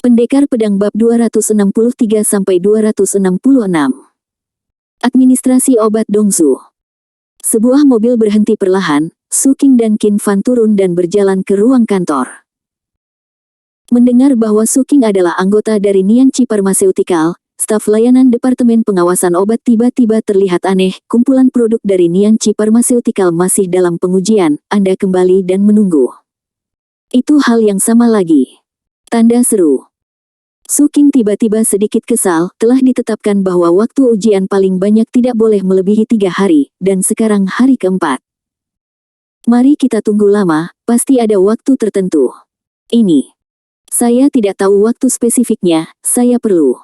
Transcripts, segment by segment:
Pendekar Pedang bab 263-266. Administrasi obat Dongsu. Sebuah mobil berhenti perlahan, Su Qing dan Qin Fan turun dan berjalan ke ruang kantor. Mendengar bahwa Su Qing adalah anggota dari Nianqi Pharmaceutical, staf layanan Departemen Pengawasan Obat tiba-tiba terlihat aneh. Kumpulan produk dari Nianqi Pharmaceutical masih dalam pengujian, Anda kembali dan menunggu. Itu hal yang sama lagi. Tanda seru. Su Qing tiba-tiba sedikit kesal, telah ditetapkan bahwa waktu ujian paling banyak tidak boleh melebihi 3 hari, dan sekarang hari keempat. Mari kita tunggu lama, pasti ada waktu tertentu. Ini. Saya tidak tahu waktu spesifiknya, saya perlu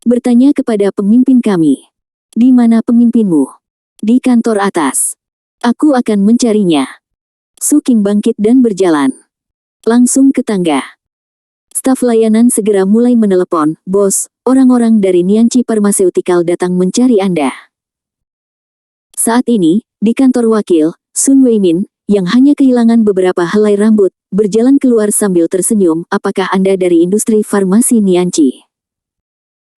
bertanya kepada pemimpin kami. Di mana pemimpinmu? Di kantor atas. Aku akan mencarinya. Su Qing bangkit dan berjalan langsung ke tangga. Staf layanan segera mulai menelepon, "Bos, orang-orang dari Nianqi Pharmaceutical datang mencari Anda." Saat ini, di kantor wakil, Sun Weimin, yang hanya kehilangan beberapa helai rambut, berjalan keluar sambil tersenyum. "Apakah Anda dari industri farmasi Nianqi?"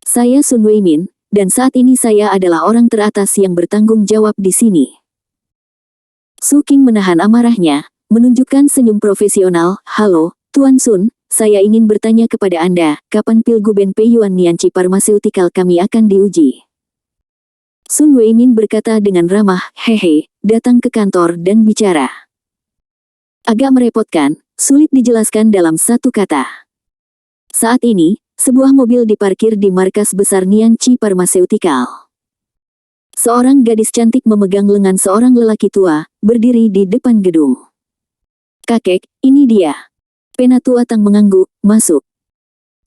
"Saya Sun Weimin, dan saat ini saya adalah orang teratas yang bertanggung jawab di sini." Su Qing menahan amarahnya, menunjukkan senyum profesional. "Halo, Tuan Sun. Saya ingin bertanya kepada Anda, kapan Pilguben Peiyuan Nianqi Pharmaceutical kami akan diuji?" Sun Weimin berkata dengan ramah, "Hehe, datang ke kantor dan bicara." Agak merepotkan, sulit dijelaskan dalam satu kata. Saat ini, sebuah mobil diparkir di markas besar Nianqi Pharmaceutical. Seorang gadis cantik memegang lengan seorang lelaki tua, berdiri di depan gedung. "Kakek, ini dia." Penatua Tang mengangguk, "Masuk."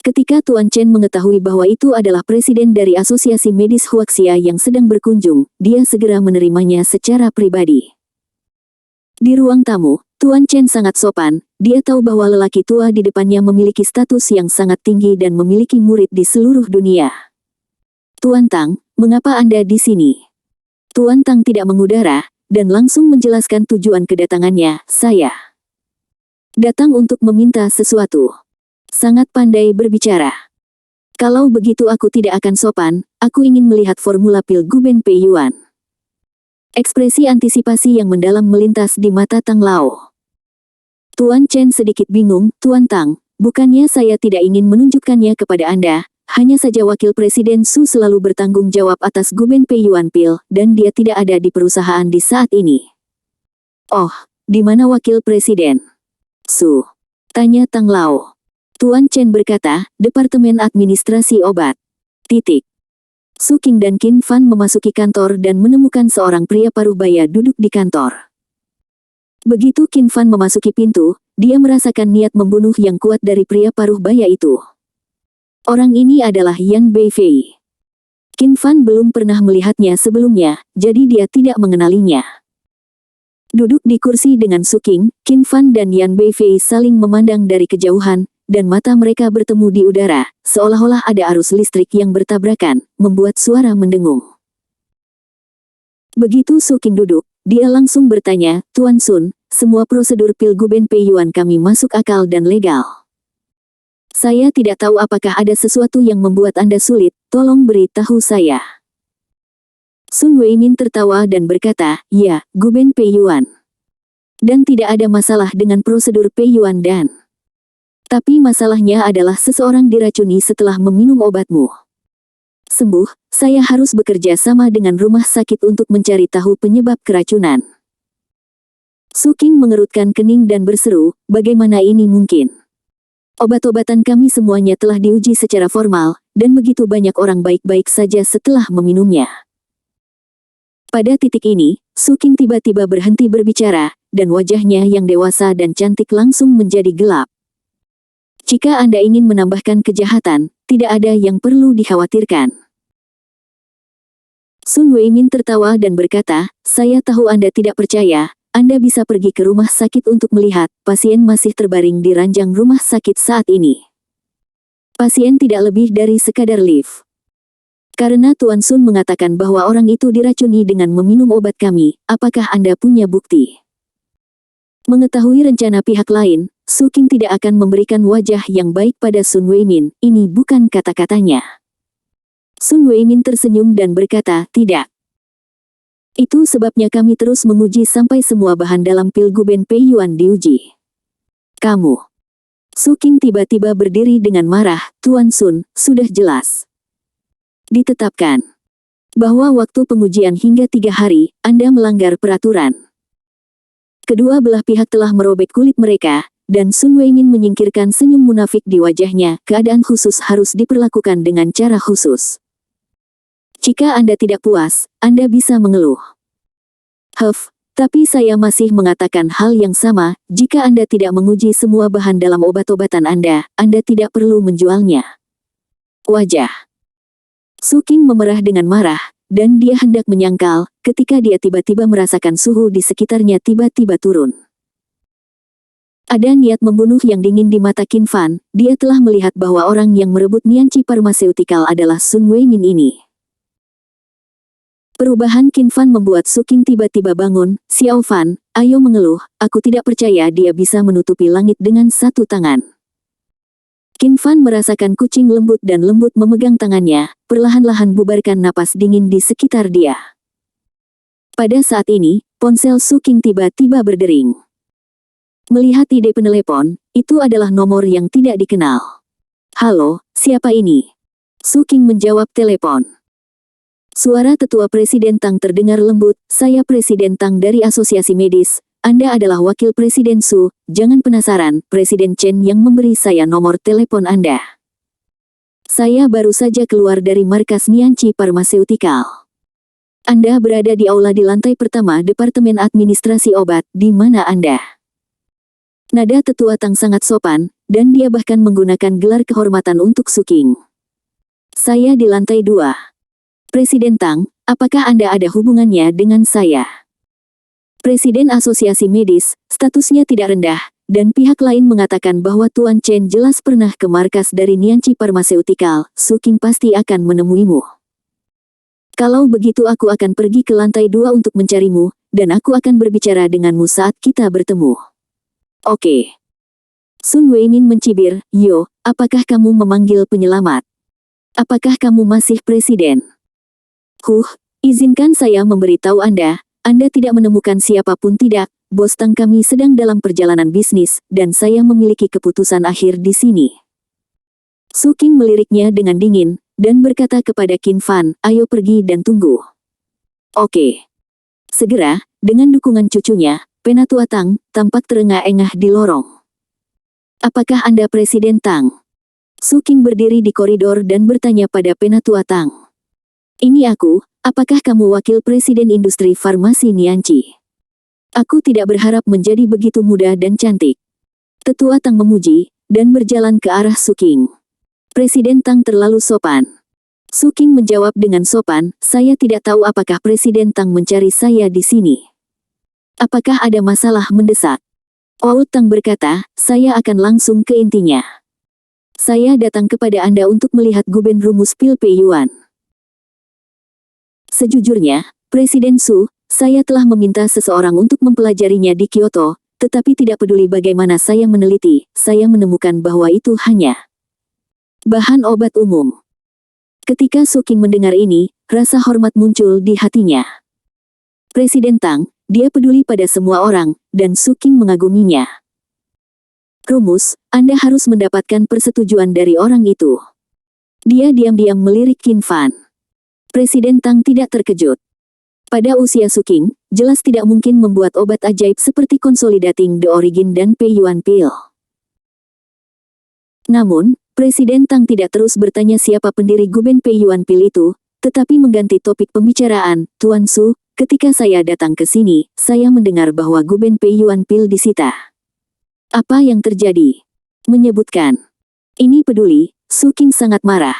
Ketika Tuan Chen mengetahui bahwa itu adalah presiden dari Asosiasi Medis Huaxia yang sedang berkunjung, dia segera menerimanya secara pribadi. Di ruang tamu, Tuan Chen sangat sopan, dia tahu bahwa lelaki tua di depannya memiliki status yang sangat tinggi dan memiliki murid di seluruh dunia. "Tuan Tang, mengapa Anda di sini?" Tuan Tang tidak mengudara, dan langsung menjelaskan tujuan kedatangannya. "Saya datang untuk meminta sesuatu." Sangat pandai berbicara. "Kalau begitu aku tidak akan sopan, aku ingin melihat formula Pilguben Peiyuan." Ekspresi antisipasi yang mendalam melintas di mata Tang Lao. Tuan Chen sedikit bingung. "Tuan Tang, bukannya saya tidak ingin menunjukkannya kepada Anda, hanya saja Wakil Presiden Su selalu bertanggung jawab atas Guben Peiyuan Pil, dan dia tidak ada di perusahaan di saat ini." "Oh, di mana Wakil Presiden Su?" tanya Tang Lao. Tuan Chen berkata, "Departemen Administrasi Obat." Su Qing dan Qin Fan memasuki kantor dan menemukan seorang pria paruh baya duduk di kantor. Begitu Qin Fan memasuki pintu, dia merasakan niat membunuh yang kuat dari pria paruh baya itu. Orang ini adalah Yan Beifei. Qin Fan belum pernah melihatnya sebelumnya, jadi dia tidak mengenalinya. Duduk di kursi dengan Su Qing, Qin Fan dan Yan Beifei saling memandang dari kejauhan, dan mata mereka bertemu di udara, seolah-olah ada arus listrik yang bertabrakan, membuat suara mendengung. Begitu Su Qing duduk, dia langsung bertanya, "Tuan Sun, semua prosedur Pilguben Peiyuan kami masuk akal dan legal. Saya tidak tahu apakah ada sesuatu yang membuat Anda sulit, tolong beritahu saya." Sun Weimin tertawa dan berkata, "Ya, Guben Peiyuan. Dan tidak ada masalah dengan prosedur Peiyuan dan. Tapi masalahnya adalah seseorang diracuni setelah meminum obatmu. Sembuh, saya harus bekerja sama dengan rumah sakit untuk mencari tahu penyebab keracunan." Su Qing mengerutkan kening dan berseru, "Bagaimana ini mungkin? Obat-obatan kami semuanya telah diuji secara formal, dan begitu banyak orang baik-baik saja setelah meminumnya." Pada titik ini, Su Qing tiba-tiba berhenti berbicara, dan wajahnya yang dewasa dan cantik langsung menjadi gelap. "Jika Anda ingin menambahkan kejahatan, tidak ada yang perlu dikhawatirkan." Sun Weimin tertawa dan berkata, "Saya tahu Anda tidak percaya, Anda bisa pergi ke rumah sakit untuk melihat, pasien masih terbaring di ranjang rumah sakit saat ini. Pasien tidak lebih dari sekadar lift. Karena Tuan Sun mengatakan bahwa orang itu diracuni dengan meminum obat kami, apakah Anda punya bukti?" Mengetahui rencana pihak lain, Su Qing tidak akan memberikan wajah yang baik pada Sun Weimin, ini bukan kata-katanya. Sun Weimin tersenyum dan berkata, tidak. Itu sebabnya kami terus menguji sampai semua bahan dalam pil Guben Pei Yuan diuji. Kamu. Su Qing tiba-tiba berdiri dengan marah, Tuan Sun, sudah jelas. Ditetapkan bahwa waktu pengujian hingga 3 hari, Anda melanggar peraturan. Kedua belah pihak telah merobek kulit mereka, dan Sun Weimin menyingkirkan senyum munafik di wajahnya, keadaan khusus harus diperlakukan dengan cara khusus. Jika Anda tidak puas, Anda bisa mengeluh. Tapi saya masih mengatakan hal yang sama, jika Anda tidak menguji semua bahan dalam obat-obatan Anda tidak perlu menjualnya. Wajah Su Qing memerah dengan marah, dan dia hendak menyangkal, ketika dia tiba-tiba merasakan suhu di sekitarnya tiba-tiba turun. Ada niat membunuh yang dingin di mata Qin Fan, dia telah melihat bahwa orang yang merebut Nianqi Pharmaceutical adalah Sun Weimin ini. Perubahan Qin Fan membuat Su Qing tiba-tiba bangun, Xiao Fan, ayo mengeluh, aku tidak percaya dia bisa menutupi langit dengan satu tangan. Qin Fan merasakan kucing lembut dan lembut memegang tangannya, perlahan-lahan bubarkan napas dingin di sekitar dia. Pada saat ini, ponsel Su Qing tiba-tiba berdering. Melihat ide penelepon, itu adalah nomor yang tidak dikenal. Halo, siapa ini? Su Qing menjawab telepon. Suara tetua Presiden Tang terdengar lembut, saya Presiden Tang dari Asosiasi Medis, Anda adalah wakil Presiden Su, jangan penasaran, Presiden Chen yang memberi saya nomor telepon Anda. Saya baru saja keluar dari markas Nianqi Pharmaceutical. Anda berada di aula di lantai pertama Departemen Administrasi Obat, di mana Anda? Nada tetua Tang sangat sopan, dan dia bahkan menggunakan gelar kehormatan untuk Su Qing. Saya di lantai 2. Presiden Tang, apakah Anda ada hubungannya dengan saya? Presiden Asosiasi Medis, statusnya tidak rendah, dan pihak lain mengatakan bahwa Tuan Chen jelas pernah ke markas dari Nianqi Pharmaceutical, Su Qing pasti akan menemuimu. Kalau begitu aku akan pergi ke lantai 2 untuk mencarimu, dan aku akan berbicara denganmu saat kita bertemu. Oke. Sun Weimin mencibir, yo, apakah kamu memanggil penyelamat? Apakah kamu masih presiden? Izinkan saya memberitahu Anda tidak menemukan siapapun tidak, bos Tang kami sedang dalam perjalanan bisnis, dan saya memiliki keputusan akhir di sini. Su Qing meliriknya dengan dingin, dan berkata kepada Qin Fan, ayo pergi dan tunggu. Oke. Segera, dengan dukungan cucunya, Penatua Tang, tampak terengah-engah di lorong. Apakah Anda Presiden Tang? Su Qing berdiri di koridor dan bertanya pada Penatua Tang. Ini aku, apakah kamu wakil Presiden Industri Farmasi Nianqi? Aku tidak berharap menjadi begitu muda dan cantik. Tetua Tang memuji, dan berjalan ke arah Su Qing. Presiden Tang terlalu sopan. Su Qing menjawab dengan sopan, saya tidak tahu apakah Presiden Tang mencari saya di sini. Apakah ada masalah mendesak? Oud Tang berkata, saya akan langsung ke intinya. Saya datang kepada Anda untuk melihat Guben rumus pil Pei Yuan. Sejujurnya, Presiden Su, saya telah meminta seseorang untuk mempelajarinya di Kyoto, tetapi tidak peduli bagaimana saya meneliti, saya menemukan bahwa itu hanya bahan obat umum. Ketika Su Qing mendengar ini, rasa hormat muncul di hatinya. Presiden Tang, dia peduli pada semua orang, dan Su Qing mengaguminya. Rumus, Anda harus mendapatkan persetujuan dari orang itu. Dia diam-diam melirik Qin Fan. Presiden Tang tidak terkejut. Pada usia Su Qing, jelas tidak mungkin membuat obat ajaib seperti Consolidating the Origin dan Pei Yuan Pill. Namun, Presiden Tang tidak terus bertanya siapa pendiri Guben Pei Yuan Pill itu, tetapi mengganti topik pembicaraan, Tuan Su, ketika saya datang ke sini, saya mendengar bahwa Guben Pei Yuan Pill disita. Apa yang terjadi? Menyebutkan. Ini peduli, Su Qing sangat marah.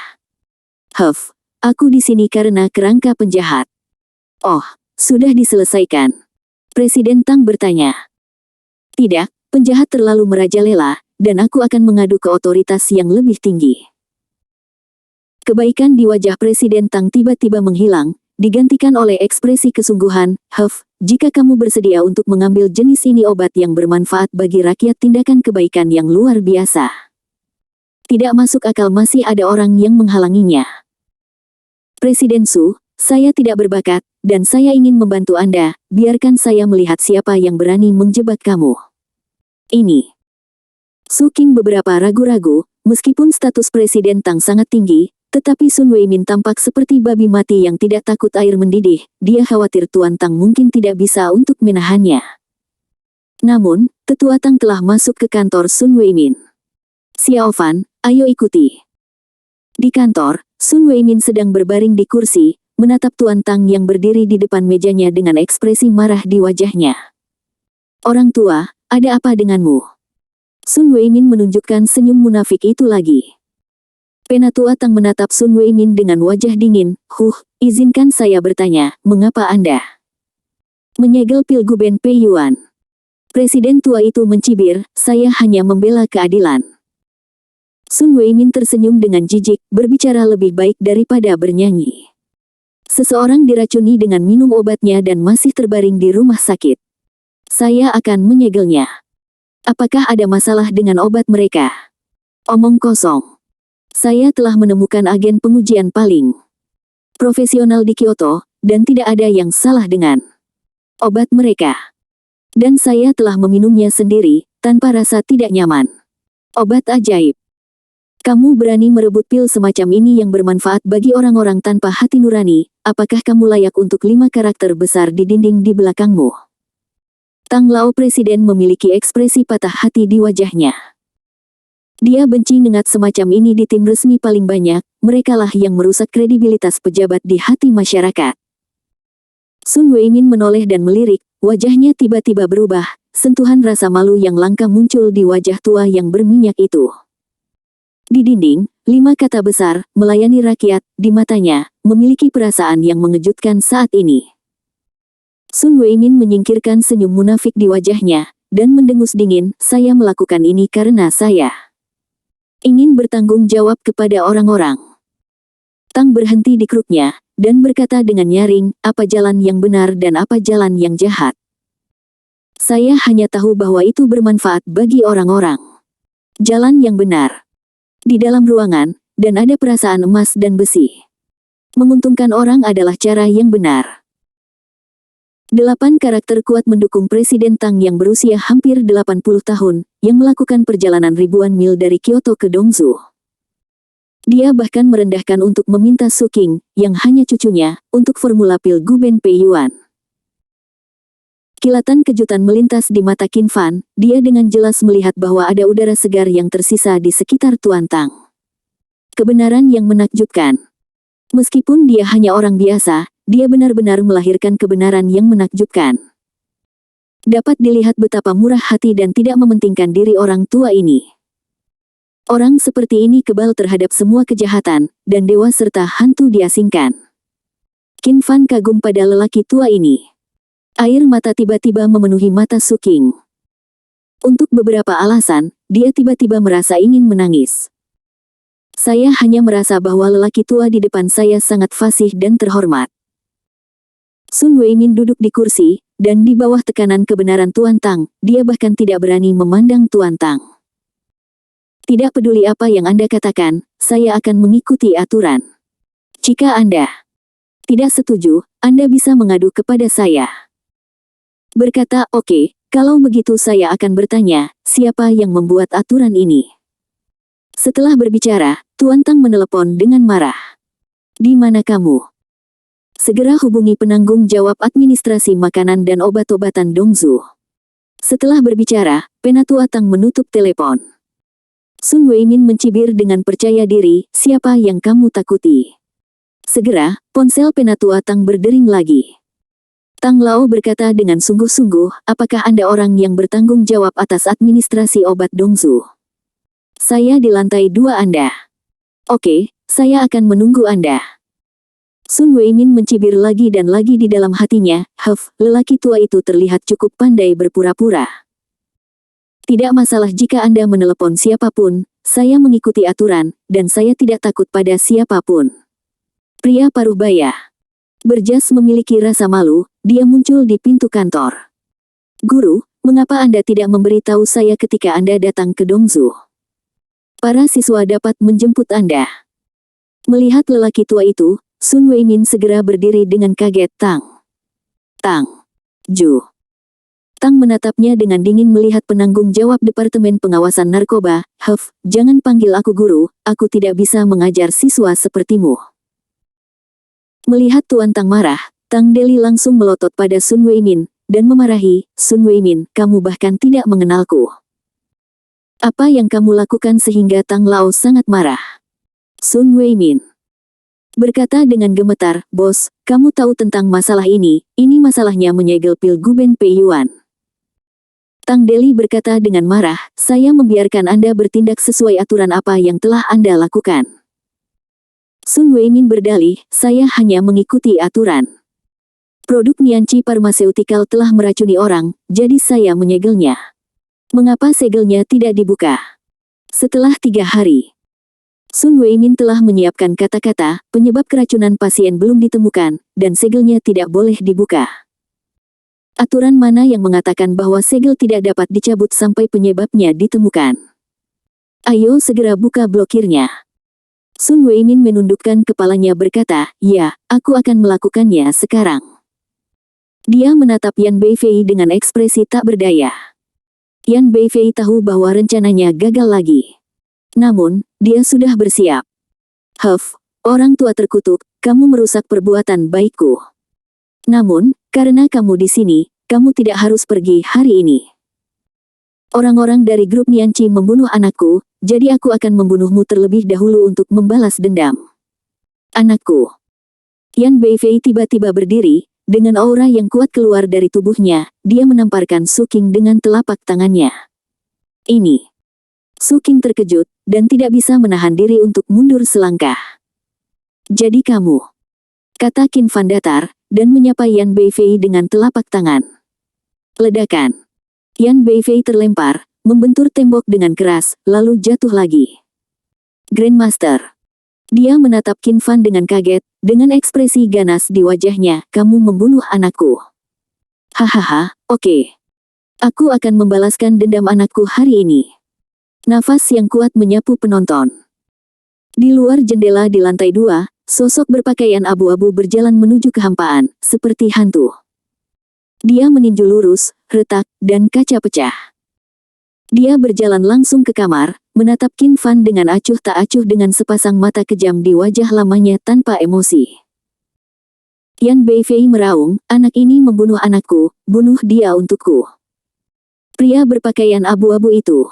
Aku di sini karena kerangka penjahat. Oh, sudah diselesaikan. Presiden Tang bertanya. Tidak, penjahat terlalu merajalela, dan aku akan mengadu ke otoritas yang lebih tinggi. Kebaikan di wajah Presiden Tang tiba-tiba menghilang, digantikan oleh ekspresi kesungguhan. Jika kamu bersedia untuk mengambil jenis ini obat yang bermanfaat bagi rakyat, tindakan kebaikan yang luar biasa. Tidak masuk akal masih ada orang yang menghalanginya. Presiden Su, saya tidak berbakat, dan saya ingin membantu Anda, biarkan saya melihat siapa yang berani menjebak kamu. Ini. Su King beberapa ragu-ragu, meskipun status Presiden Tang sangat tinggi, tetapi Sun Weimin tampak seperti babi mati yang tidak takut air mendidih. Dia khawatir Tuan Tang mungkin tidak bisa untuk menahannya. Namun, Tetua Tang telah masuk ke kantor Sun Weimin. Xiao Fan, ayo ikuti. Di kantor, Sun Weimin sedang berbaring di kursi, menatap Tuan Tang yang berdiri di depan mejanya dengan ekspresi marah di wajahnya. Orang tua, ada apa denganmu? Sun Weimin menunjukkan senyum munafik itu lagi. Penatua Tang menatap Sun Weimin dengan wajah dingin. Izinkan saya bertanya, mengapa Anda menyegel Pilgub Pei Yuan? Presiden tua itu mencibir, saya hanya membela keadilan. Sun Weimin tersenyum dengan jijik, berbicara lebih baik daripada bernyanyi. Seseorang diracuni dengan minum obatnya dan masih terbaring di rumah sakit. Saya akan menyegelnya. Apakah ada masalah dengan obat mereka? Omong kosong. Saya telah menemukan agen pengujian paling profesional di Kyoto, dan tidak ada yang salah dengan obat mereka. Dan saya telah meminumnya sendiri, tanpa rasa tidak nyaman. Obat ajaib. Kamu berani merebut pil semacam ini yang bermanfaat bagi orang-orang tanpa hati nurani, apakah kamu layak untuk 5 karakter besar di dinding di belakangmu? Tang Lao Presiden memiliki ekspresi patah hati di wajahnya. Dia benci nengat semacam ini di tim resmi paling banyak, merekalah yang merusak kredibilitas pejabat di hati masyarakat. Sun Weimin menoleh dan melirik, wajahnya tiba-tiba berubah, sentuhan rasa malu yang langka muncul di wajah tua yang berminyak itu. Di dinding, 5 kata besar, melayani rakyat, di matanya, memiliki perasaan yang mengejutkan saat ini. Sun Weimin menyingkirkan senyum munafik di wajahnya, dan mendengus dingin, saya melakukan ini karena saya ingin bertanggung jawab kepada orang-orang. Tang berhenti di kruknya, dan berkata dengan nyaring, apa jalan yang benar dan apa jalan yang jahat. Saya hanya tahu bahwa itu bermanfaat bagi orang-orang. Jalan yang benar. Di dalam ruangan, dan ada perasaan emas dan besi. Menguntungkan orang adalah cara yang benar. 8 karakter kuat mendukung Presiden Tang yang berusia hampir 80 tahun, yang melakukan perjalanan ribuan mil dari Kyoto ke Dongzhou. Dia bahkan merendahkan untuk meminta Su King, yang hanya cucunya, untuk formula Pilgub Pei Yuan. Kilatan kejutan melintas di mata Qin Fan, dia dengan jelas melihat bahwa ada udara segar yang tersisa di sekitar Tuan Tang. Kebenaran yang menakjubkan. Meskipun dia hanya orang biasa, dia benar-benar melahirkan kebenaran yang menakjubkan. Dapat dilihat betapa murah hati dan tidak mementingkan diri orang tua ini. Orang seperti ini kebal terhadap semua kejahatan, dan dewa serta hantu diasingkan. Qin Fan kagum pada lelaki tua ini. Air mata tiba-tiba memenuhi mata Su King. Untuk beberapa alasan, dia tiba-tiba merasa ingin menangis. Saya hanya merasa bahwa lelaki tua di depan saya sangat fasih dan terhormat. Sun Weimin duduk di kursi, dan di bawah tekanan kebenaran Tuan Tang, dia bahkan tidak berani memandang Tuan Tang. Tidak peduli apa yang Anda katakan, saya akan mengikuti aturan. Jika Anda tidak setuju, Anda bisa mengadu kepada saya. Berkata, oke, kalau begitu saya akan bertanya, siapa yang membuat aturan ini? Setelah berbicara, Tuan Tang menelepon dengan marah. Di mana kamu? Segera hubungi penanggung jawab administrasi makanan dan obat-obatan Dongzhou. Setelah berbicara, Penatua Tang menutup telepon. Sun Weimin mencibir dengan percaya diri, siapa yang kamu takuti? Segera, ponsel Penatua Tang berdering lagi. Tang Lao berkata dengan sungguh-sungguh, apakah Anda orang yang bertanggung jawab atas administrasi obat Dongzhou? Saya di lantai 2 Anda. Oke, saya akan menunggu Anda. Sun Weimin mencibir lagi dan lagi di dalam hatinya, lelaki tua itu terlihat cukup pandai berpura-pura. Tidak masalah jika Anda menelepon siapapun, saya mengikuti aturan, dan saya tidak takut pada siapapun. Pria paruh baya. Berjas memiliki rasa malu, dia muncul di pintu kantor. Guru, mengapa Anda tidak memberitahu saya ketika Anda datang ke Dongzu? Para siswa dapat menjemput Anda. Melihat lelaki tua itu, Sun Weimin segera berdiri dengan kaget. Tang. Ju. Tang menatapnya dengan dingin melihat penanggung jawab Departemen Pengawasan Narkoba. Jangan panggil aku guru, aku tidak bisa mengajar siswa sepertimu. Melihat Tuan Tang marah, Tang Deli langsung melotot pada Sun Weimin, dan memarahi, Sun Weimin, kamu bahkan tidak mengenalku. Apa yang kamu lakukan sehingga Tang Lao sangat marah? Sun Weimin berkata dengan gemetar, bos, kamu tahu tentang masalah ini masalahnya menyegel Pilgub Pei Yuan. Tang Deli berkata dengan marah, saya membiarkan Anda bertindak sesuai aturan apa yang telah Anda lakukan. Sun Weimin berdalih, saya hanya mengikuti aturan. Produk Nianchi Pharmaceutical telah meracuni orang, jadi saya menyegelnya. Mengapa segelnya tidak dibuka? Setelah 3 hari. Sun Weimin telah menyiapkan kata-kata, penyebab keracunan pasien belum ditemukan, dan segelnya tidak boleh dibuka. Aturan mana yang mengatakan bahwa segel tidak dapat dicabut sampai penyebabnya ditemukan? Ayo segera buka blokirnya. Sun Weimin menundukkan kepalanya berkata, ya, aku akan melakukannya sekarang. Dia menatap Yan Beifei dengan ekspresi tak berdaya. Yan Beifei tahu bahwa rencananya gagal lagi. Namun, dia sudah bersiap. Orang tua terkutuk, kamu merusak perbuatan baikku. Namun, karena kamu di sini, kamu tidak harus pergi hari ini. Orang-orang dari grup Nianchi membunuh anakku, jadi aku akan membunuhmu terlebih dahulu untuk membalas dendam. Anakku. Yan Beifei tiba-tiba berdiri, dengan aura yang kuat keluar dari tubuhnya, dia menamparkan Su Qing dengan telapak tangannya. Ini. Su Qing terkejut, dan tidak bisa menahan diri untuk mundur selangkah. Jadi kamu, kata Qin Fan datar, dan menyapa Yan Beifei dengan telapak tangan. Ledakan. Yan Beifei terlempar, membentur tembok dengan keras, lalu jatuh lagi. Grandmaster. Dia menatap Qin Fan dengan kaget, dengan ekspresi ganas di wajahnya, kamu membunuh anakku. Hahaha, oke. Aku akan membalaskan dendam anakku hari ini. Nafas yang kuat menyapu penonton. Di luar jendela di lantai 2, sosok berpakaian abu-abu berjalan menuju kehampaan, seperti hantu. Dia meninju lurus, retak, dan kaca pecah. Dia berjalan langsung ke kamar, menatap Qin Fan dengan acuh tak acuh dengan sepasang mata kejam di wajah lamanya tanpa emosi. Yan Beifei meraung, anak ini membunuh anakku, bunuh dia untukku. Pria berpakaian abu-abu itu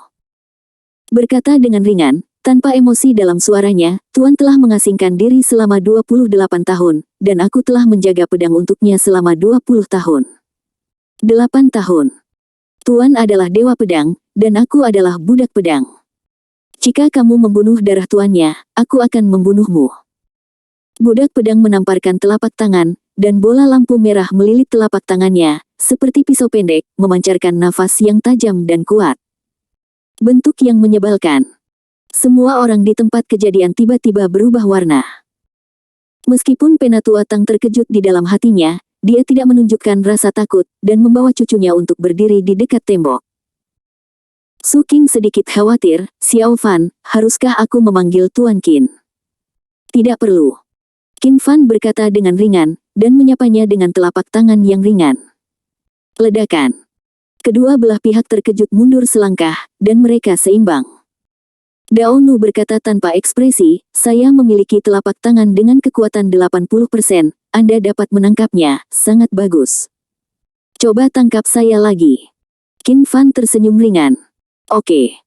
berkata dengan ringan, tanpa emosi dalam suaranya, Tuan telah mengasingkan diri selama 28 tahun, dan aku telah menjaga pedang untuknya selama 20 tahun. 8 tahun. Tuan adalah dewa pedang, dan aku adalah budak pedang. Jika kamu membunuh darah tuannya, aku akan membunuhmu. Budak pedang menamparkan telapak tangan, dan bola lampu merah melilit telapak tangannya, seperti pisau pendek, memancarkan nafas yang tajam dan kuat. Bentuk yang menyebalkan. Semua orang di tempat kejadian tiba-tiba berubah warna. Meskipun Penatua Tang terkejut di dalam hatinya, dia tidak menunjukkan rasa takut, dan membawa cucunya untuk berdiri di dekat tembok. Su Qing sedikit khawatir, Xiao Fan, haruskah aku memanggil Tuan Qin? Tidak perlu. Qin Fan berkata dengan ringan, dan menyapanya dengan telapak tangan yang ringan. Ledakan. Kedua belah pihak terkejut mundur selangkah, dan mereka seimbang. Dao Nu berkata tanpa ekspresi, saya memiliki telapak tangan dengan kekuatan 80%, Anda dapat menangkapnya, sangat bagus. Coba tangkap saya lagi. Qin Fan tersenyum ringan. Oke.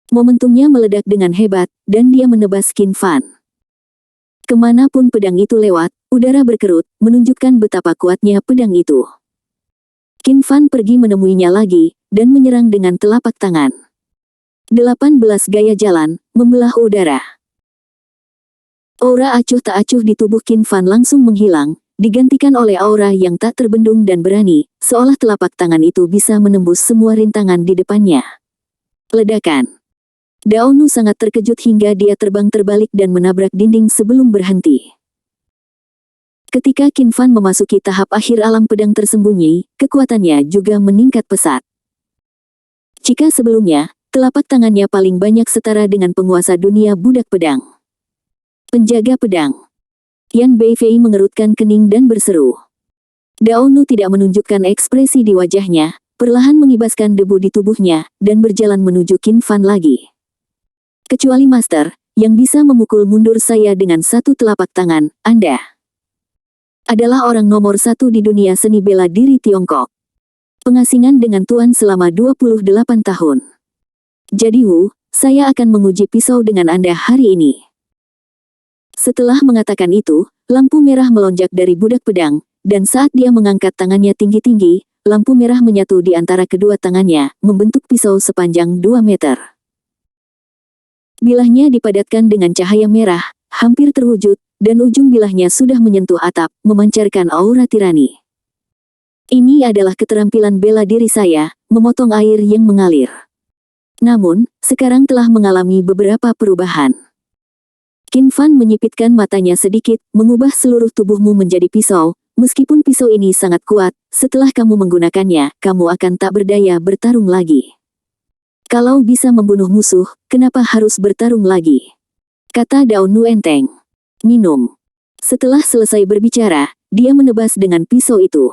Momentumnya meledak dengan hebat, dan dia menebas Qin Fan. Kemanapun pedang itu lewat, udara berkerut, menunjukkan betapa kuatnya pedang itu. Qin Fan pergi menemuinya lagi, dan menyerang dengan telapak tangan. 18 gaya jalan, membelah udara. Aura acuh tak acuh di tubuh Qin Fan langsung menghilang, digantikan oleh aura yang tak terbendung dan berani, seolah telapak tangan itu bisa menembus semua rintangan di depannya. Ledakan. Dao Nu sangat terkejut hingga dia terbang terbalik dan menabrak dinding sebelum berhenti. Ketika Qin Fan memasuki tahap akhir alam pedang tersembunyi, kekuatannya juga meningkat pesat. Jika sebelumnya, telapak tangannya paling banyak setara dengan penguasa dunia budak pedang. Penjaga pedang. Yan Beifei mengerutkan kening dan berseru. Dao Nu tidak menunjukkan ekspresi di wajahnya, perlahan mengibaskan debu di tubuhnya, dan berjalan menuju Qin Fan lagi. Kecuali Master, yang bisa memukul mundur saya dengan satu telapak tangan, Anda adalah orang nomor satu di dunia seni bela diri Tiongkok. Pengasingan dengan Tuan selama 28 tahun. Jadi Wu, saya akan menguji pisau dengan Anda hari ini. Setelah mengatakan itu, lampu merah melonjak dari budak pedang, dan saat dia mengangkat tangannya tinggi-tinggi, lampu merah menyatu di antara kedua tangannya, membentuk pisau sepanjang 2 meter. Bilahnya dipadatkan dengan cahaya merah, hampir terwujud, dan ujung bilahnya sudah menyentuh atap, memancarkan aura tirani. Ini adalah keterampilan bela diri saya, memotong air yang mengalir. Namun, sekarang telah mengalami beberapa perubahan. Qin Fan menyipitkan matanya sedikit, mengubah seluruh tubuhmu menjadi pisau, meskipun pisau ini sangat kuat, setelah kamu menggunakannya, kamu akan tak berdaya bertarung lagi. Kalau bisa membunuh musuh, kenapa harus bertarung lagi? Kata Dao Nu enteng. Minum. Setelah selesai berbicara, dia menebas dengan pisau itu.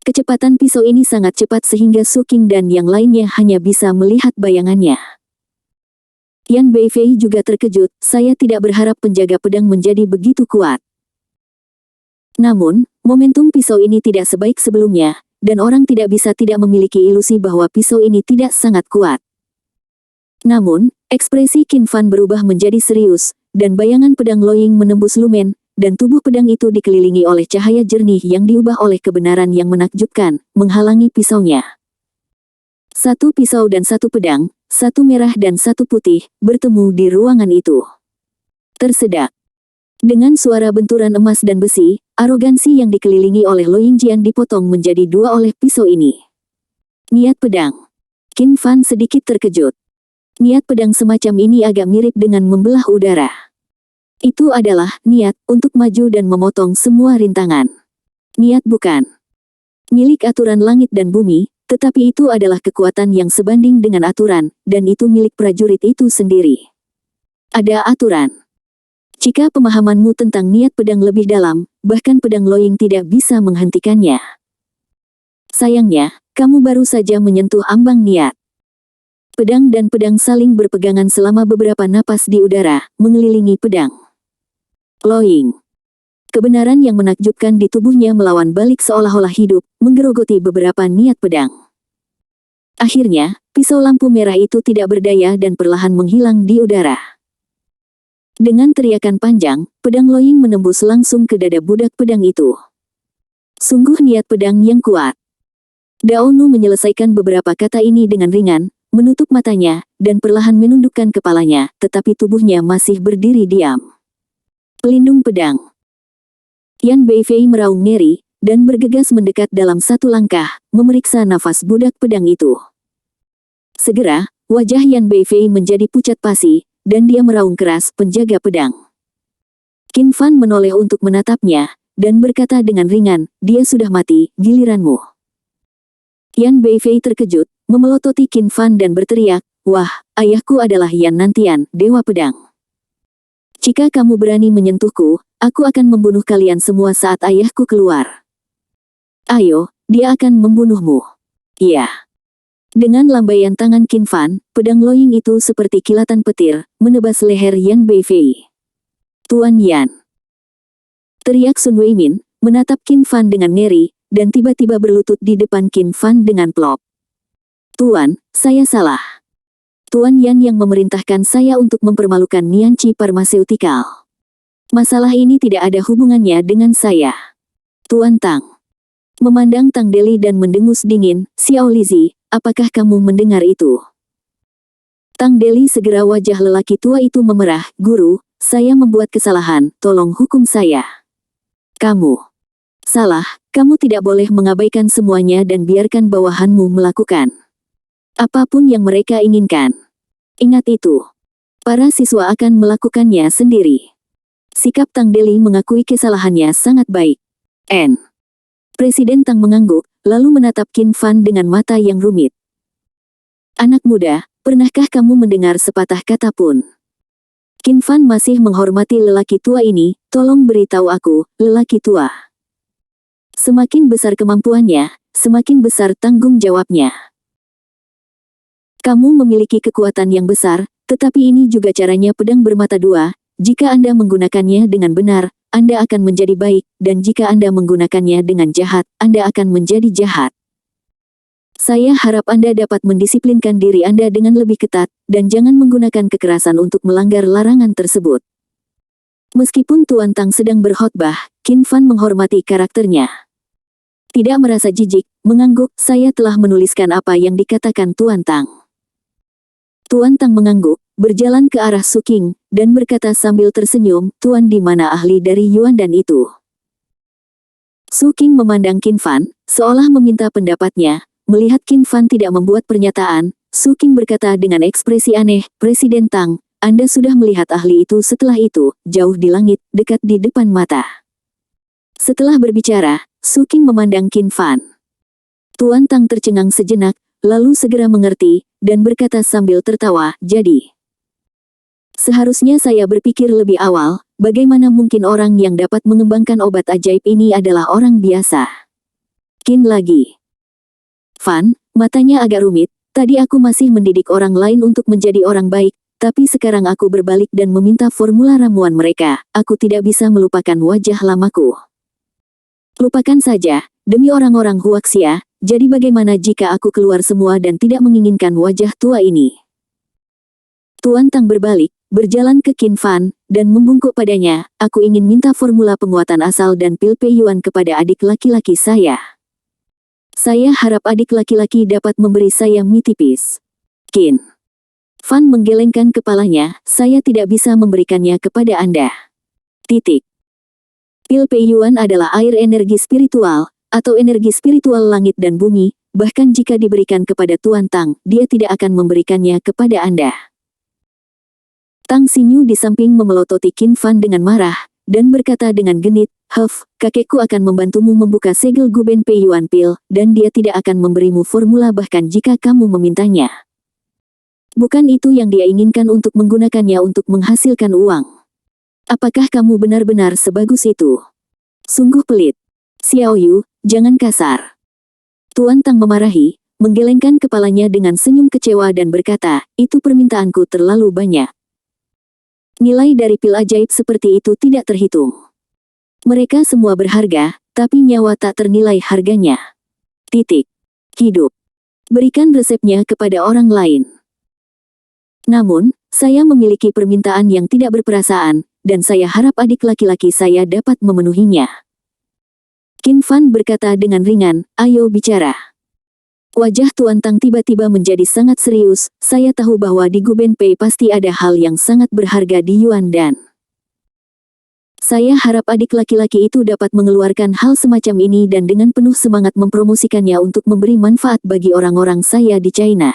Kecepatan pisau ini sangat cepat sehingga Su Qing dan yang lainnya hanya bisa melihat bayangannya. Yan Beifei juga terkejut, saya tidak berharap penjaga pedang menjadi begitu kuat. Namun, momentum pisau ini tidak sebaik sebelumnya, dan orang tidak bisa tidak memiliki ilusi bahwa pisau ini tidak sangat kuat. Namun, ekspresi Qin Fan berubah menjadi serius, dan bayangan pedang Loying menembus lumen, dan tubuh pedang itu dikelilingi oleh cahaya jernih yang diubah oleh kebenaran yang menakjubkan, menghalangi pisaunya. Satu pisau dan satu pedang, satu merah dan satu putih, bertemu di ruangan itu. Tersedak. Dengan suara benturan emas dan besi, arogansi yang dikelilingi oleh Loying Jian dipotong menjadi dua oleh pisau ini. Niat pedang. Qin Fan sedikit terkejut. Niat pedang semacam ini agak mirip dengan membelah udara. Itu adalah niat untuk maju dan memotong semua rintangan. Niat bukan milik aturan langit dan bumi, tetapi itu adalah kekuatan yang sebanding dengan aturan, dan itu milik prajurit itu sendiri. Ada aturan. Jika pemahamanmu tentang niat pedang lebih dalam, bahkan pedang Loying tidak bisa menghentikannya. Sayangnya, kamu baru saja menyentuh ambang niat. Pedang dan pedang saling berpegangan selama beberapa napas di udara, mengelilingi pedang Loying. Kebenaran yang menakjubkan di tubuhnya melawan balik seolah-olah hidup, menggerogoti beberapa niat pedang. Akhirnya, pisau lampu merah itu tidak berdaya dan perlahan menghilang di udara. Dengan teriakan panjang, pedang Loying menembus langsung ke dada budak pedang itu. Sungguh niat pedang yang kuat. Dao Nu menyelesaikan beberapa kata ini dengan ringan, menutup matanya, dan perlahan menundukkan kepalanya, tetapi tubuhnya masih berdiri diam. Pelindung pedang. Yan Beifei meraung ngeri, dan bergegas mendekat dalam satu langkah, memeriksa nafas budak pedang itu. Segera, wajah Yan Beifei menjadi pucat pasi, dan dia meraung keras, penjaga pedang. Qin Fan menoleh untuk menatapnya, dan berkata dengan ringan, dia sudah mati, giliranmu. Yan Beifei terkejut, memelototi Qin Fan dan berteriak, wah, ayahku adalah Yan Nantian, Dewa Pedang. Jika kamu berani menyentuhku, aku akan membunuh kalian semua saat ayahku keluar. Ayo, dia akan membunuhmu. Iya. Dengan lambaian tangan Qin Fan, pedang Loying itu seperti kilatan petir, menebas leher Yan Beifei. Tuan Yan. Teriak Sun Weimin, menatap Qin Fan dengan ngeri, dan tiba-tiba berlutut di depan Qin Fan dengan plop. Tuan, saya salah. Tuan Yan yang memerintahkan saya untuk mempermalukan Nianqi Pharmaceutical. Masalah ini tidak ada hubungannya dengan saya. Tuan Tang. Memandang Tang Deli dan mendengus dingin, Xiao Lizi, apakah kamu mendengar itu? Tang Deli segera wajah lelaki tua itu memerah, guru, saya membuat kesalahan, tolong hukum saya. Kamu salah, kamu tidak boleh mengabaikan semuanya dan biarkan bawahanmu melakukan apapun yang mereka inginkan. Ingat itu. Para siswa akan melakukannya sendiri. Sikap Tang Deli mengakui kesalahannya sangat baik. Presiden Tang mengangguk, lalu menatap Qin Fan dengan mata yang rumit. Anak muda, pernahkah kamu mendengar sepatah kata pun? Qin Fan masih menghormati lelaki tua ini, tolong beritahu aku, lelaki tua. Semakin besar kemampuannya, semakin besar tanggung jawabnya. Kamu memiliki kekuatan yang besar, tetapi ini juga caranya pedang bermata dua. Jika Anda menggunakannya dengan benar, Anda akan menjadi baik, dan jika Anda menggunakannya dengan jahat, Anda akan menjadi jahat. Saya harap Anda dapat mendisiplinkan diri Anda dengan lebih ketat, dan jangan menggunakan kekerasan untuk melanggar larangan tersebut. Meskipun Tuan Tang sedang berkhotbah, Qin Fan menghormati karakternya. Tidak merasa jijik, mengangguk, saya telah menuliskan apa yang dikatakan Tuan Tang. Tuan Tang mengangguk, berjalan ke arah Su Qing, dan berkata sambil tersenyum, Tuan di mana ahli dari Yuan dan itu? Su Qing memandang Qin Fan, seolah meminta pendapatnya. Melihat Qin Fan tidak membuat pernyataan, Su Qing berkata dengan ekspresi aneh, Presiden Tang, Anda sudah melihat ahli itu setelah itu, jauh di langit, dekat di depan mata. Setelah berbicara, Su Qing memandang Qin Fan. Tuan Tang tercengang sejenak, lalu segera mengerti, dan berkata sambil tertawa, jadi. Seharusnya saya berpikir lebih awal, bagaimana mungkin orang yang dapat mengembangkan obat ajaib ini adalah orang biasa. Qin lagi. Fan, matanya agak rumit, tadi aku masih mendidik orang lain untuk menjadi orang baik, tapi sekarang aku berbalik dan meminta formula ramuan mereka, aku tidak bisa melupakan wajah lamaku. Lupakan saja, demi orang-orang Huaxia, jadi bagaimana jika aku keluar semua dan tidak menginginkan wajah tua ini? Tuan Tang berbalik, berjalan ke Qin Fan, dan membungkuk padanya, aku ingin minta formula penguatan asal dan pil Peiyuan kepada adik laki-laki saya. Saya harap adik laki-laki dapat memberi saya mie tipis. Qin Fan menggelengkan kepalanya, saya tidak bisa memberikannya kepada Anda. Pil Peiyuan adalah air energi spiritual, atau energi spiritual langit dan bumi, bahkan jika diberikan kepada Tuan Tang, dia tidak akan memberikannya kepada Anda. Tang Xinyu di samping memelototi Qin Fan dengan marah, dan berkata dengan genit, kakekku akan membantumu membuka segel Guben Peiyuan Pil, dan dia tidak akan memberimu formula bahkan jika kamu memintanya. Bukan itu yang dia inginkan untuk menggunakannya untuk menghasilkan uang. Apakah kamu benar-benar sebagus itu? Sungguh pelit. Xiao Yu, jangan kasar. Tuan Tang memarahi, menggelengkan kepalanya dengan senyum kecewa dan berkata, itu permintaanku terlalu banyak. Nilai dari pil ajaib seperti itu tidak terhitung. Mereka semua berharga, tapi nyawa tak ternilai harganya. Hidup. Berikan resepnya kepada orang lain. Namun, saya memiliki permintaan yang tidak berperasaan, dan saya harap adik laki-laki saya dapat memenuhinya. Qin Fan berkata dengan ringan, ayo bicara. Wajah Tuan Tang tiba-tiba menjadi sangat serius, saya tahu bahwa di Guben Pei pasti ada hal yang sangat berharga di Yuan dan saya harap adik laki-laki itu dapat mengeluarkan hal semacam ini dan dengan penuh semangat mempromosikannya untuk memberi manfaat bagi orang-orang saya di China.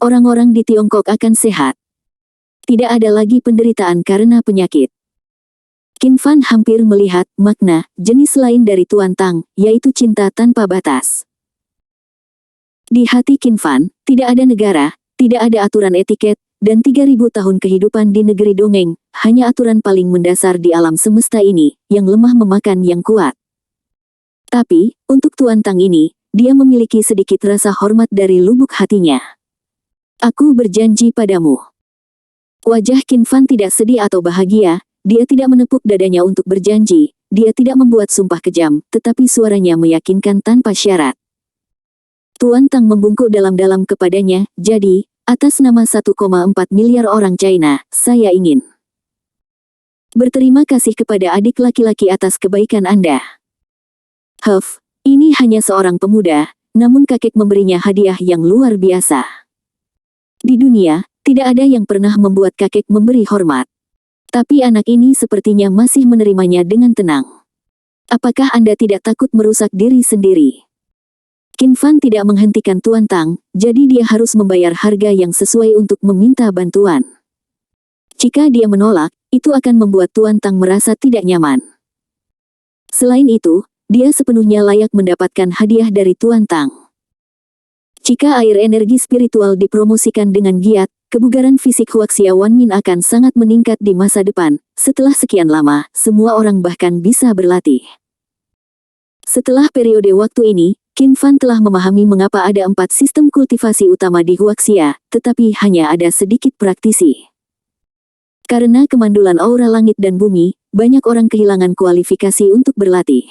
Orang-orang di Tiongkok akan sehat. Tidak ada lagi penderitaan karena penyakit. Qin Fan hampir melihat makna jenis lain dari Tuan Tang, yaitu cinta tanpa batas. Di hati Qin Fan, tidak ada negara, tidak ada aturan etiket, dan 3000 tahun kehidupan di negeri dongeng, hanya aturan paling mendasar di alam semesta ini, yang lemah memakan yang kuat. Tapi, untuk Tuan Tang ini, dia memiliki sedikit rasa hormat dari lubuk hatinya. Aku berjanji padamu. Wajah Qin Fan tidak sedih atau bahagia. Dia tidak menepuk dadanya untuk berjanji, dia tidak membuat sumpah kejam, tetapi suaranya meyakinkan tanpa syarat. Tuan Tang membungkuk dalam-dalam kepadanya, jadi, atas nama 1,4 miliar orang China, saya ingin berterima kasih kepada adik laki-laki atas kebaikan Anda. Ini hanya seorang pemuda, namun kakek memberinya hadiah yang luar biasa. Di dunia, tidak ada yang pernah membuat kakek memberi hormat. Tapi anak ini sepertinya masih menerimanya dengan tenang. Apakah Anda tidak takut merusak diri sendiri? Qin Fan tidak menghentikan Tuan Tang, jadi dia harus membayar harga yang sesuai untuk meminta bantuan. Jika dia menolak, itu akan membuat Tuan Tang merasa tidak nyaman. Selain itu, dia sepenuhnya layak mendapatkan hadiah dari Tuan Tang. Jika air energi spiritual dipromosikan dengan giat, kebugaran fisik Huaxia Wanmin akan sangat meningkat di masa depan. Setelah sekian lama, semua orang bahkan bisa berlatih. Setelah periode waktu ini, Qin Fan telah memahami mengapa ada 4 sistem kultivasi utama di Huaxia, tetapi hanya ada sedikit praktisi. Karena kemandulan aura langit dan bumi, banyak orang kehilangan kualifikasi untuk berlatih.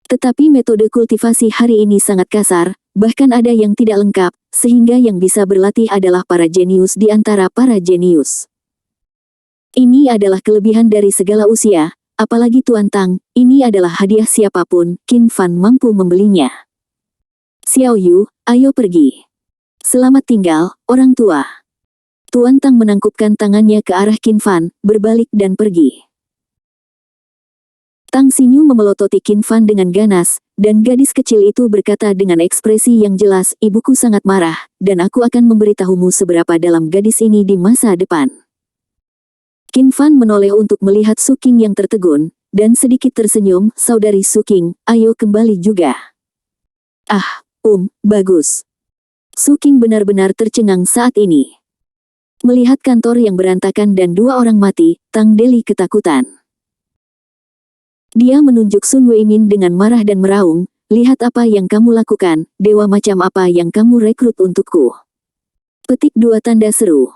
Tetapi metode kultivasi hari ini sangat kasar, bahkan ada yang tidak lengkap, sehingga yang bisa berlatih adalah para jenius di antara para jenius. Ini adalah kelebihan dari segala usia. Apalagi Tuan Tang, ini adalah hadiah siapapun, Qin Fan mampu membelinya. Xiao Yu, ayo pergi. Selamat tinggal, orang tua. Tuan Tang menangkupkan tangannya ke arah Qin Fan, berbalik dan pergi. Tang Xinyu memelototi Qin Fan dengan ganas, dan gadis kecil itu berkata dengan ekspresi yang jelas, ibuku sangat marah, dan aku akan memberitahumu seberapa dalam gadis ini di masa depan. Qin Fan menoleh untuk melihat Su Qing yang tertegun, dan sedikit tersenyum, saudari Su Qing, ayo kembali juga. Ah, bagus. Su Qing benar-benar tercengang saat ini. Melihat kantor yang berantakan dan 2 orang mati, Tang Deli ketakutan. Dia menunjuk Sun Weimin dengan marah dan meraung, lihat apa yang kamu lakukan, dewa macam apa yang kamu rekrut untukku. Petik 2 tanda seru.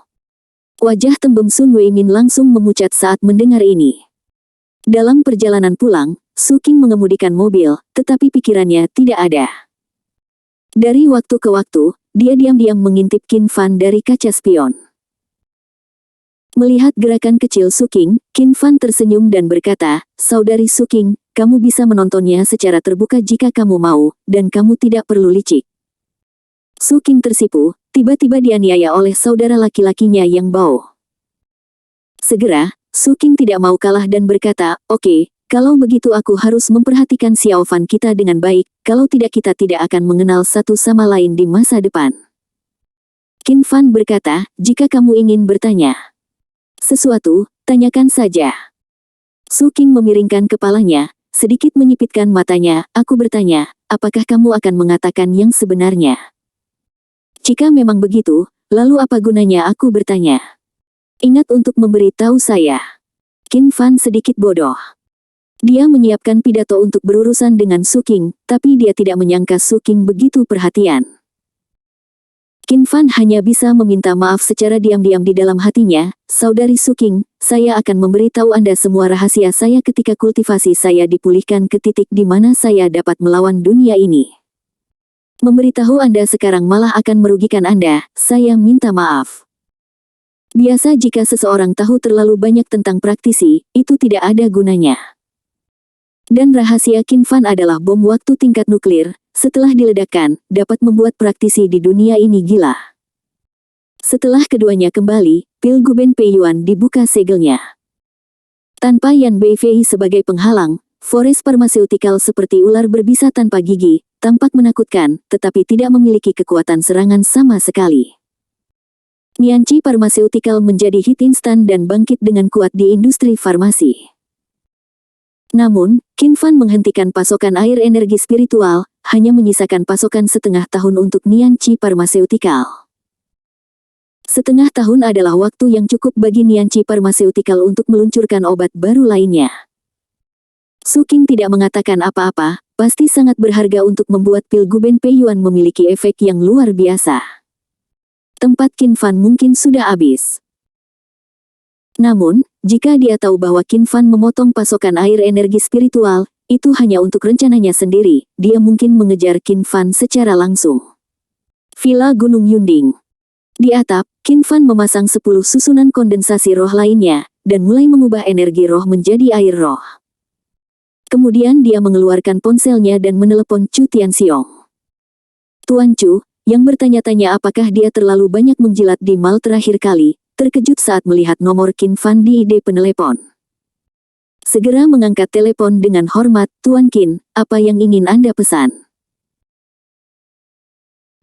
Wajah tembem Sun Weimin langsung memucat saat mendengar ini. Dalam perjalanan pulang, Su Qing mengemudikan mobil, tetapi pikirannya tidak ada. Dari waktu ke waktu, dia diam-diam mengintip Qin Fan dari kaca spion. Melihat gerakan kecil Su Qing, Qin Fan tersenyum dan berkata, saudari Su Qing, kamu bisa menontonnya secara terbuka jika kamu mau, dan kamu tidak perlu licik. Su Qing tersipu, tiba-tiba dianiaya oleh saudara laki-lakinya yang bau. Segera, Su Qing tidak mau kalah dan berkata, oke, kalau begitu aku harus memperhatikan Xiao Fan kita dengan baik, kalau tidak kita tidak akan mengenal satu sama lain di masa depan. Qin Fan berkata, jika kamu ingin bertanya sesuatu, tanyakan saja. Su Qing memiringkan kepalanya, sedikit menyipitkan matanya, aku bertanya, apakah kamu akan mengatakan yang sebenarnya? Jika memang begitu, lalu apa gunanya aku bertanya? Ingat untuk memberi tahu saya. Qin Fan sedikit bodoh. Dia menyiapkan pidato untuk berurusan dengan Su Qing, tapi dia tidak menyangka Su Qing begitu perhatian. Qin Fan hanya bisa meminta maaf secara diam-diam di dalam hatinya, saudari Su Qing, saya akan memberitahu Anda semua rahasia saya ketika kultivasi saya dipulihkan ke titik di mana saya dapat melawan dunia ini. Memberitahu Anda sekarang malah akan merugikan Anda, saya minta maaf. Biasa jika seseorang tahu terlalu banyak tentang praktisi, itu tidak ada gunanya. Dan rahasia Qin Fan adalah bom waktu tingkat nuklir, setelah diledakkan, dapat membuat praktisi di dunia ini gila. Setelah keduanya kembali, pil Guben Peiyuan dibuka segelnya. Tanpa Yan Beifei sebagai penghalang, Forest Pharmaceutical seperti ular berbisa tanpa gigi, tampak menakutkan, tetapi tidak memiliki kekuatan serangan sama sekali. Nianqi Pharmaceutical menjadi hit instan dan bangkit dengan kuat di industri farmasi. Namun, Qin Fan menghentikan pasokan air energi spiritual, hanya menyisakan pasokan setengah tahun untuk Nianqi Pharmaceutical. Setengah tahun adalah waktu yang cukup bagi Nianqi Pharmaceutical untuk meluncurkan obat baru lainnya. Su Qing tidak mengatakan apa-apa, pasti sangat berharga untuk membuat pil Guben Peiyuan memiliki efek yang luar biasa. Tempat Qin Fan mungkin sudah habis. Namun, jika dia tahu bahwa Qin Fan memotong pasokan air energi spiritual, itu hanya untuk rencananya sendiri, dia mungkin mengejar Qin Fan secara langsung. Villa Gunung Yunding. Di atap, Qin Fan memasang 10 susunan kondensasi roh lainnya, dan mulai mengubah energi roh menjadi air roh. Kemudian dia mengeluarkan ponselnya dan menelepon Chu Tianxiong. Tuan Chu, yang bertanya-tanya apakah dia terlalu banyak menjilat di mal terakhir kali, terkejut saat melihat nomor Qin Fan di ID penelepon. Segera mengangkat telepon dengan hormat, Tuan Qin, apa yang ingin Anda pesan?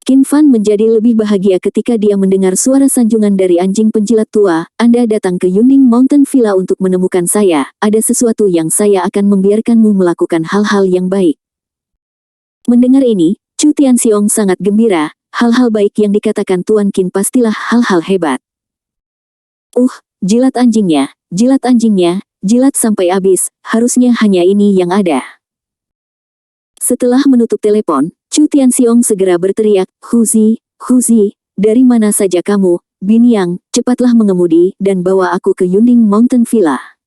Qin Fan menjadi lebih bahagia ketika dia mendengar suara sanjungan dari anjing penjilat tua. Anda datang ke Yunding Mountain Villa untuk menemukan saya. Ada sesuatu yang saya akan membiarkanmu melakukan hal-hal yang baik. Mendengar ini, Chu Tianxiong sangat gembira. Hal-hal baik yang dikatakan Tuan Qin pastilah hal-hal hebat. Jilat anjingnya, jilat sampai habis. Harusnya hanya ini yang ada. Setelah menutup telepon, Chu Tianxiong segera berteriak, Huzi, dari mana saja kamu, Bin Yang, cepatlah mengemudi dan bawa aku ke Yunding Mountain Villa.